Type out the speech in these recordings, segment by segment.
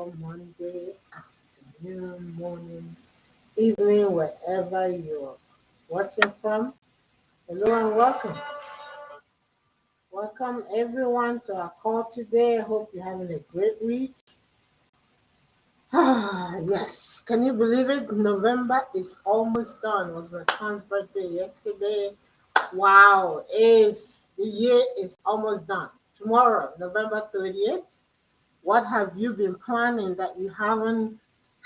or Monday afternoon, morning, evening, wherever you're watching from. Hello and welcome. Welcome everyone to our call today. I hope you're having a great week. Yes, can you believe it? November is almost done. It was my son's birthday yesterday. Wow, is the year is almost done. Tomorrow, November 30th. What have you been planning that you haven't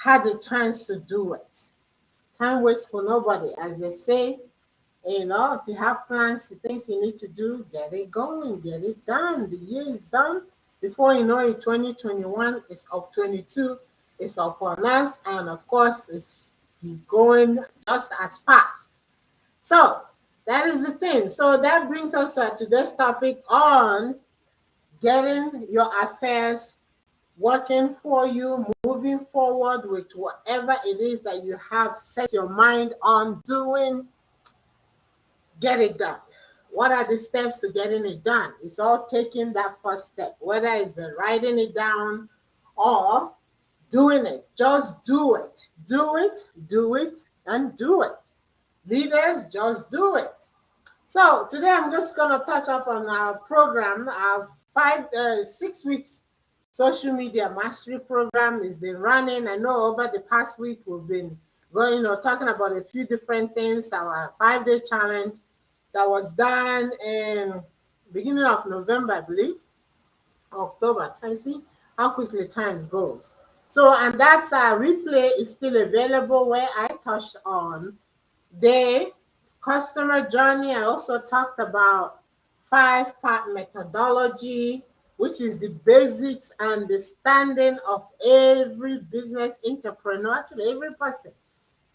had the chance to do it? Time waits for nobody, as they say. If you have plans, things you need to do, get it going, get it done. The year is done. Before you know it, 2021 is up 22, it's upon us, and of course, it's going just as fast. So, that is the thing. So, that brings us to today's topic on getting your affairs working for you, moving forward with whatever it is that you have set your mind on doing, get it done. What are the steps to getting it done? It's all taking that first step, whether it's been writing it down or doing it. Just do it. Do it, do it, and do it. Leaders, just do it. So today I'm just going to touch up on our program, our 6 weeks social media mastery program has been running. I know over the past week we've been going, talking about a few different things. Our 5-day challenge that was done in beginning of November, I believe, October. Time see how quickly time goes. So, and that replay is still available where I touched on the customer journey. I also talked about 5-part methodology, which is the basics and the standing of every business entrepreneur, actually every person.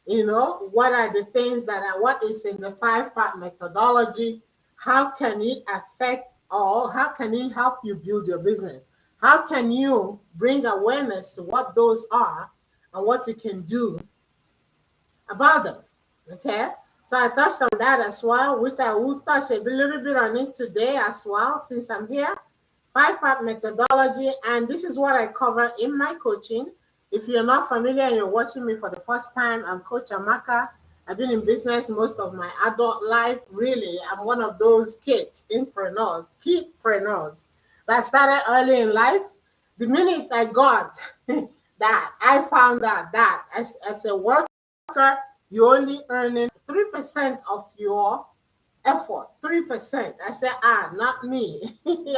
What are the things what is in the 5-part methodology? How can it affect or how can it help you build your business? How can you bring awareness to what those are and what you can do about them? Okay, so I touched on that as well, which I will touch a little bit on it today as well, since I'm here. 5-part methodology, and this is what I cover in my coaching. If you're not familiar and you're watching me for the first time, I'm Coach Amaka. I've been in business most of my adult life. Really, I'm one of those kidpreneurs that started early in life. The minute I got that, I found out that as a worker, you're only earning 3% of your effort. 3%. I said, not me.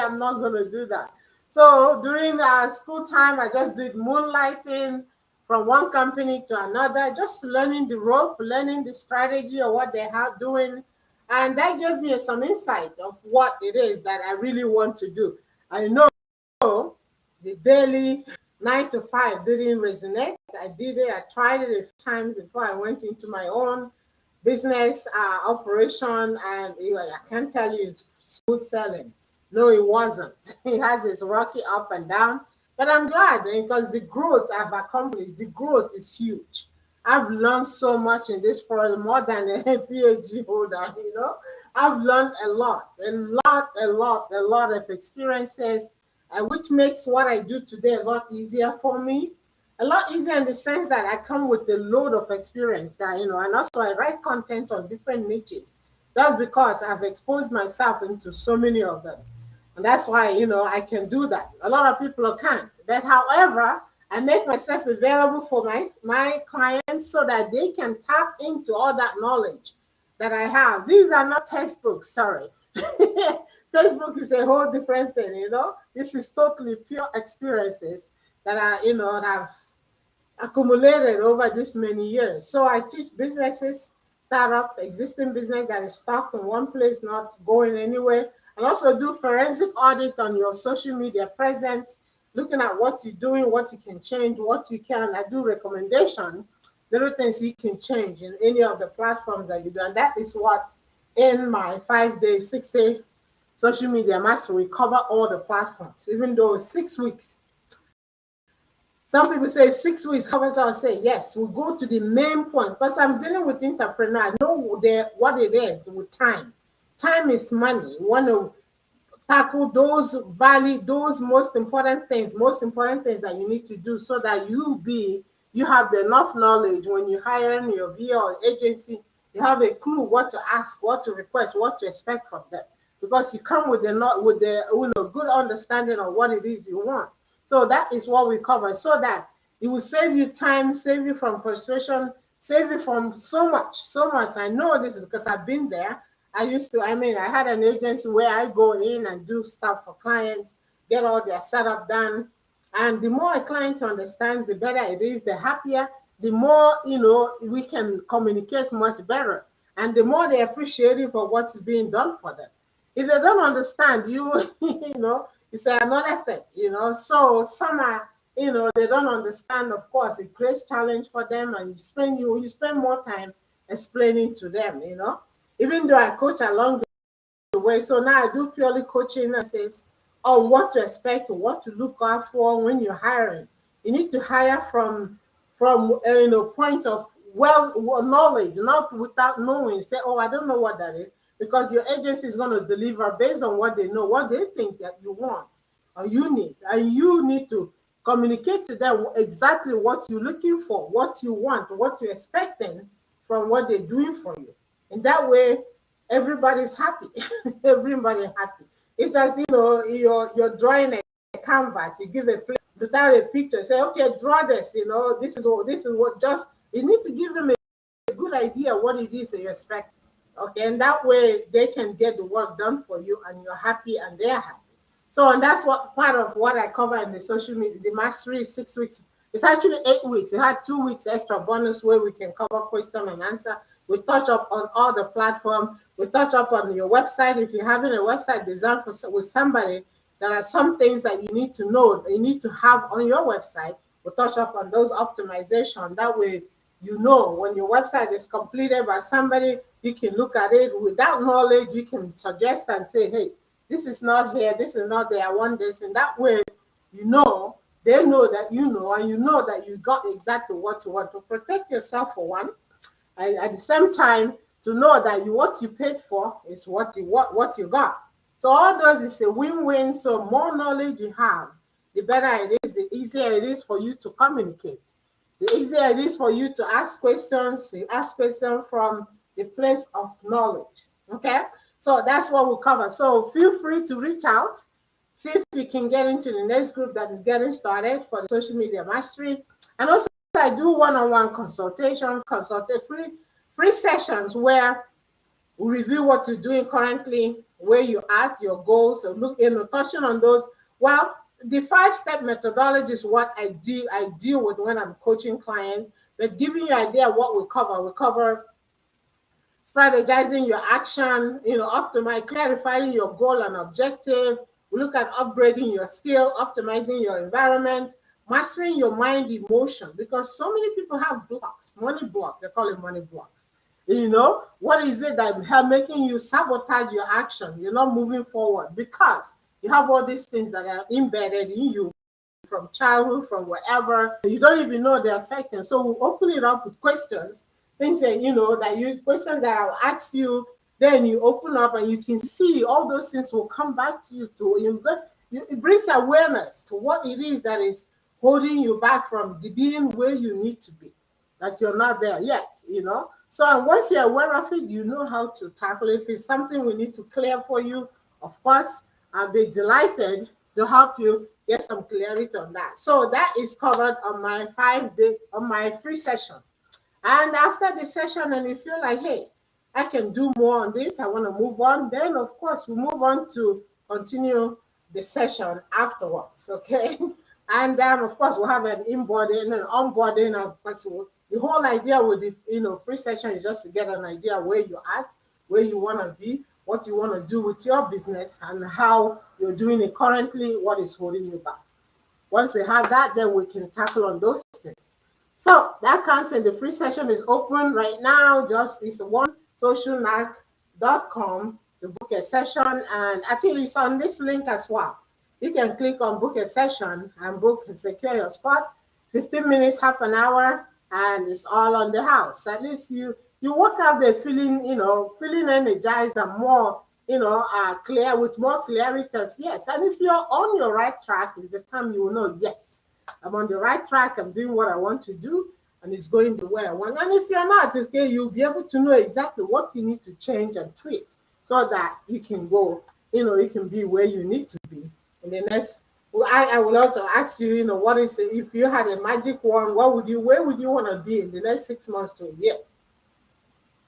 I'm not going to do that. So during school time, I just did moonlighting from one company to another, just learning the rope, learning the strategy of what they are doing. And that gave me some insight of what it is that I really want to do. I know the daily 9 to 5 didn't resonate. I did it. I tried it a few times before I went into my own business operation, and I can't tell you it's smooth sailing. No, it wasn't. It has its rocky up and down, but I'm glad because the growth I've accomplished, the growth is huge. I've learned so much in this program, more than a PhD holder. I've learned a lot of experiences, which makes what I do today a lot easier for me. A lot easier in the sense that I come with a load of experience and also I write content on different niches. That's because I've exposed myself into so many of them. And that's why, I can do that. A lot of people can't. But however, I make myself available for my clients so that they can tap into all that knowledge that I have. These are not textbooks, sorry. Textbook is a whole different thing, This is totally pure experiences that that I've accumulated over this many years. So I teach businesses, startup, existing business that is stuck in one place, not going anywhere, and also do forensic audit on your social media presence, looking at what you're doing, what you can change, what you can. I do recommendation, little things you can change in any of the platforms that you do. And that is what in my 5-day, 6-day social media mastery, we cover all the platforms, even though it's 6 weeks. Some people say 6 weeks covers. I'll say yes. We'll go to the main point because I'm dealing with entrepreneurs. I know what it is with time. Time is money. You want to tackle those most important things, that you need to do, so that you have enough knowledge when you hire in your VA or agency. You have a clue what to ask, what to request, what to expect from them, because you come with the good understanding of what it is you want. So that is what we cover, so that it will save you time, save you from frustration, save you from so much, so much. I know this because I've been there. I had an agency where I go in and do stuff for clients, get all their setup done. And the more a client understands, the better it is, the happier, the more, we can communicate much better. And the more they appreciate it for what's being done for them. If they don't understand you, you say another thing, So some are, they don't understand, of course, it creates challenge for them, and you spend more time explaining to them, even though I coach along the way. So now I do purely coaching says on what to expect, what to look out for when you're hiring. You need to hire from point of knowledge, not without knowing. Say, oh, I don't know what that is, because your agency is going to deliver based on what they know, what they think that you want or you need, and you need to communicate to them exactly what you're looking for, what you want, what you're expecting from what they're doing for you. And that way, everybody's happy. Everybody happy. It's just, you're drawing a canvas. You give a play without a picture. Say, okay, draw this. This is what. Just you need to give them a good idea what it is that you expect. Okay, and that way they can get the work done for you, and you're happy, and they're happy. So, and that's what part of what I cover in the social media. The mastery is 6 weeks. It's actually 8 weeks. It had 2 weeks extra bonus where we can cover question and answer. We touch up on all the platform. We touch up on your website. If you're having a website designed with somebody, there are some things that you need to know, you need to have on your website. We touch up on those optimization. That way, when your website is completed by somebody, you can look at it without knowledge. You can suggest and say, hey, this is not here, this is not there, I want this. And that way, they know that and you know that you got exactly what you want, to protect yourself for one, and at the same time to know that what you paid for is what you got. So all those is a win-win. So more knowledge you have, the better it is, the easier it is for you to communicate. The easier it is for you to ask questions. You ask questions from the place of knowledge. Okay? So that's what we cover. So feel free to reach out. See if we can get into the next group that is getting started for the social media mastery. And also, I do one-on-one consultation, free sessions where we review what you're doing currently, where you're at, your goals, so touching on those. Well, the 5-step methodology is what I deal with when I'm coaching clients, but giving you an idea of what we cover. We cover strategizing your action, optimize, clarifying your goal and objective. We look at upgrading your skill, optimizing your environment, mastering your mind emotion, because so many people have blocks, money blocks. They call it money blocks. What is it that making you sabotage your action? You're not moving forward because you have all these things that are embedded in you from childhood, from wherever. You don't even know they're affecting. So we'll open it up with questions, things that questions that I'll ask you. Then you open up and you can see all those things will come back to you too. It brings awareness to what it is that is holding you back from being where you need to be, that you're not there yet, So once you're aware of it, you know how to tackle it. If it's something we need to clear for you, of course, I'll be delighted to help you get some clarity on that. So that is covered on my 5-day, on my free session. And after the session, and you feel like, hey, I can do more on this, I want to move on, then of course we move on to continue the session afterwards, okay? And of course we'll have an onboarding, and of course the whole idea with the free session is just to get an idea where you're at, where you want to be, what you want to do with your business, and how you're doing it currently, what is holding you back. Once we have that, then we can tackle on those things. So that comes in the free session is open right now. It's socialknack.com to book a session, and actually it's on this link as well. You can click on book a session and book and secure your spot. 15 minutes, half an hour, and it's all on the house. At least you walk out there feeling energized and more clear with more clarity. Yes, and if you're on your right track, this time you will know, yes, I'm on the right track. I'm doing what I want to do, and it's going the way I want. And if you're not, it's okay, you'll be able to know exactly what you need to change and tweak so that you can go, you can be where you need to be. And the next, well, I will also ask you, what is it, if you had a magic wand, where would you want to be in the next 6 months to a year?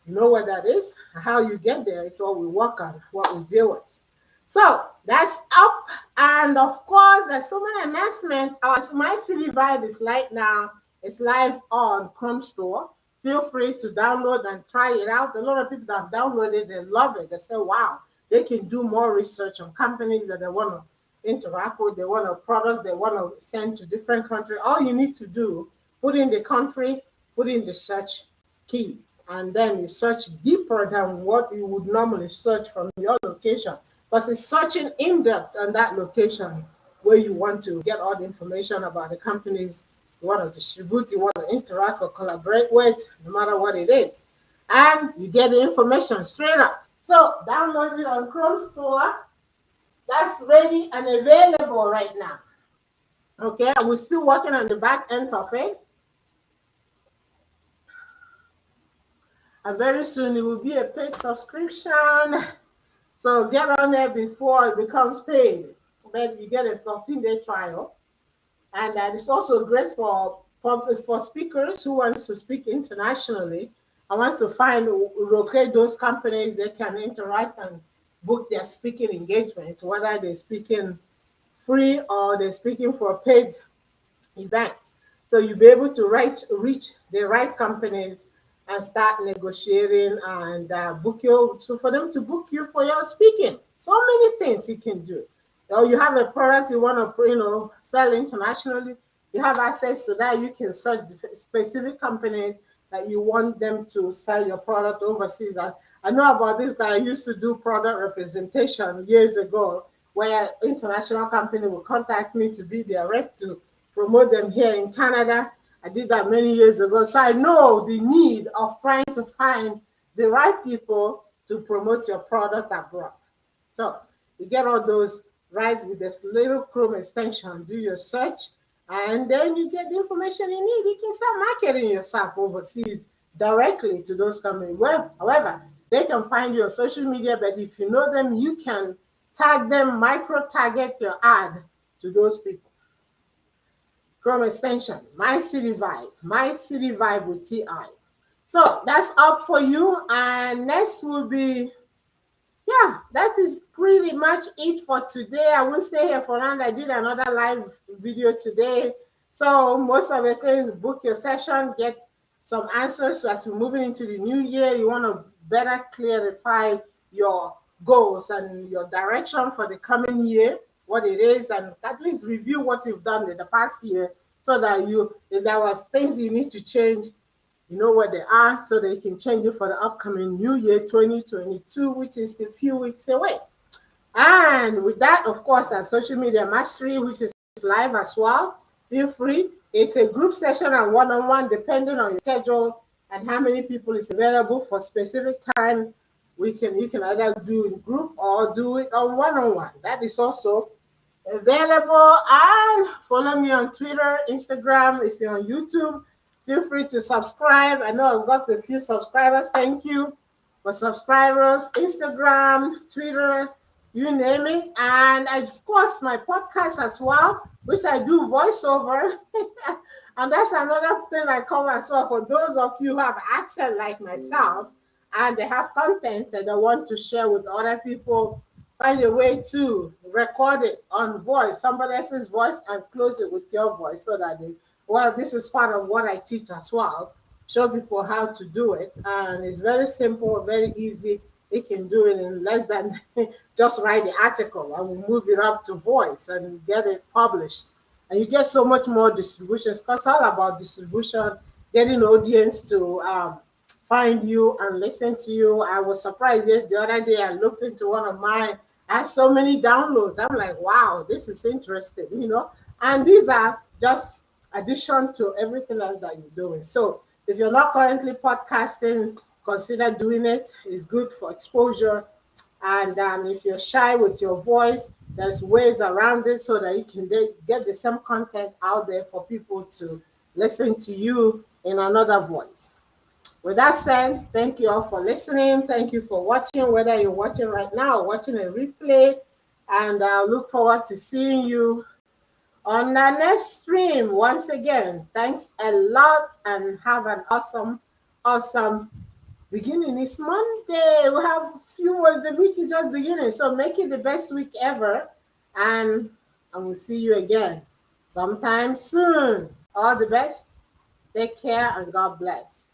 You know what that is? How you get there is what we work on, what we deal with. So that's up. And of course, there's so many announcements. Our My City Vibe is live now. It's live on Chrome Store. Feel free to download and try it out. A lot of people that have downloaded, they love it. They say, wow, they can do more research on companies that they want to interact with, they want to products they want to send to different countries. All you need to do, put in the country, put in the search key, and then you search deeper than what you would normally search from your location, because it's searching in depth on that location where you want to get all the information about the companies you want to distribute, you want to interact or collaborate with, no matter what it is. And you get the information straight up. So download it on Chrome Store. That's ready and available right now. Okay, and we're still working on the back end of it. And very soon it will be a paid subscription. So get on there before it becomes paid. But you get a 14-day trial. And that is also great for speakers who wants to speak internationally. I want to locate those companies they can interact and book their speaking engagements, whether they're speaking free or they're speaking for paid events. So you'll be able to reach the right companies and start negotiating and book you, so for them to book you for your speaking. So many things you can do. Or you have a product you want to sell internationally, you have access to that. You can search specific companies that you want them to sell your product overseas. I know about this, but I used to do product representation years ago, where international company will contact me to be their rep to promote them here in Canada. I did that many years ago. So I know the need of trying to find the right people to promote your product abroad. So you get all those right with this little Chrome extension, do your search, and then you get the information you need. You can start marketing yourself overseas directly to those companies. Well, however, they can find you on social media, but if you know them, you can tag them, micro-target your ad to those people. Chrome extension, My City Vibe with TI. So that's up for you. And next will be, yeah, that is pretty much it for today. I will stay here for now. I did another live video today. So most of the things, book your session, get some answers. So as we're moving into the new year, you want to better clarify your goals and your direction for the coming year, what it is, and at least review what you've done in the past year, so that if there was things you need to change, you know where they are, so they can change it for the upcoming new year 2022, which is a few weeks away. And with that, of course, our social media mastery, which is live as well. Feel free. It's a group session and one-on-one, depending on your schedule and how many people is available for specific time. You can either do in group or do it on one-on-one. That is also available. And follow me on Twitter, Instagram. If you're on YouTube, feel free to subscribe. I know I've got a few subscribers. Thank you for subscribers. Instagram, Twitter, you name it. And of course, my podcast as well, which I do voiceover. And that's another thing I cover as well for those of you who have accent like myself and they have content that they want to share with other people. Find a way to record it on voice, somebody else's voice, and close it with your voice so that this is part of what I teach as well. Show people how to do it. And it's very simple, very easy. You can do it in less than just write the article and we move it up to voice and get it published. And you get so much more distribution. It's all about distribution, getting audience to find you and listen to you. I was surprised the other day I looked into one of mine. I had so many downloads. I'm like, wow, this is interesting, And these are just addition to everything else that you're doing. So if you're not currently podcasting, consider doing it. It's good for exposure And if you're shy with your voice, there's ways around it so that you can get the same content out there for people to listen to you in another voice. With that said, thank you all for listening. Thank you for watching, whether you're watching right now or watching a replay. And I look forward to seeing you on our next stream. Once again, thanks a lot and have an awesome, awesome beginning. It's Monday. We have a few more. The week is just beginning. So make it the best week ever. And I will see you again sometime soon. All the best. Take care and God bless.